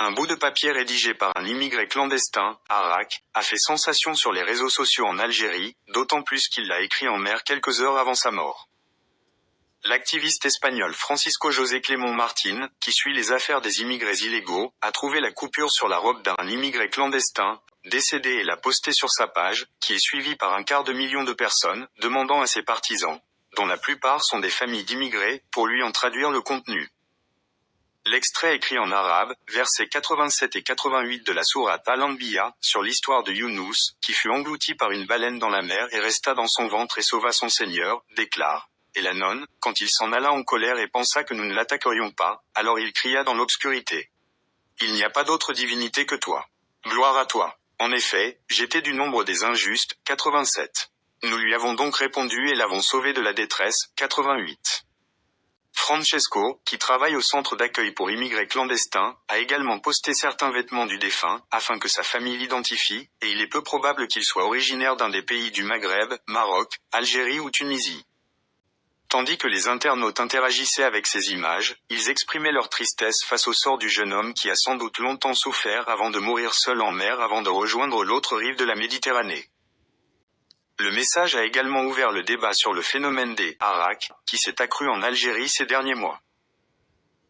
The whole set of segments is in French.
Un bout de papier rédigé par un immigré clandestin, Arak, a fait sensation sur les réseaux sociaux en Algérie, d'autant plus qu'il l'a écrit en mer quelques heures avant sa mort. L'activiste espagnol Francisco José Clément Martín, qui suit les affaires des immigrés illégaux, a trouvé la coupure sur la robe d'un immigré clandestin, décédé et l'a posté sur sa page, qui est suivie par 250 000 de personnes, demandant à ses partisans, dont la plupart sont des familles d'immigrés, pour lui en traduire le contenu. L'extrait écrit en arabe, versets 87 et 88 de la sourate Al-Anbiya, sur l'histoire de Younous, qui fut englouti par une baleine dans la mer et resta dans son ventre et sauva son Seigneur, déclare. Et la nonne, quand il s'en alla en colère et pensa que nous ne l'attaquerions pas, alors il cria dans l'obscurité. Il n'y a pas d'autre divinité que toi. Gloire à toi. En effet, j'étais du nombre des injustes, 87. Nous lui avons donc répondu et l'avons sauvé de la détresse, 88. Francesco, qui travaille au centre d'accueil pour immigrés clandestins, a également posté certains vêtements du défunt, afin que sa famille l'identifie, et il est peu probable qu'il soit originaire d'un des pays du Maghreb, Maroc, Algérie ou Tunisie. Tandis que les internautes interagissaient avec ces images, ils exprimaient leur tristesse face au sort du jeune homme qui a sans doute longtemps souffert avant de mourir seul en mer avant de rejoindre l'autre rive de la Méditerranée. Le message a également ouvert le débat sur le phénomène des Arak, qui s'est accru en Algérie ces derniers mois.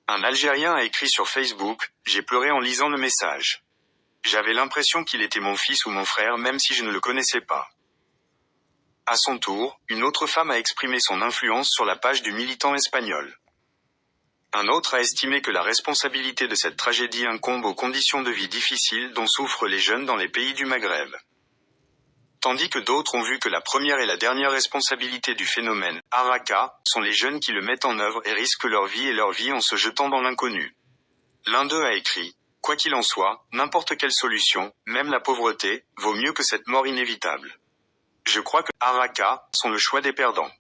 Un Algérien a écrit sur Facebook, « J'ai pleuré en lisant le message. J'avais l'impression qu'il était mon fils ou mon frère même si je ne le connaissais pas. » À son tour, une autre femme a exprimé son influence sur la page du militant espagnol. Un autre a estimé que la responsabilité de cette tragédie incombe aux conditions de vie difficiles dont souffrent les jeunes dans les pays du Maghreb. Tandis que d'autres ont vu que la première et la dernière responsabilité du phénomène Araka sont les jeunes qui le mettent en œuvre et risquent leur vie en se jetant dans l'inconnu. L'un d'eux a écrit « Quoi qu'il en soit, n'importe quelle solution, même la pauvreté, vaut mieux que cette mort inévitable. Je crois que Araka sont le choix des perdants. »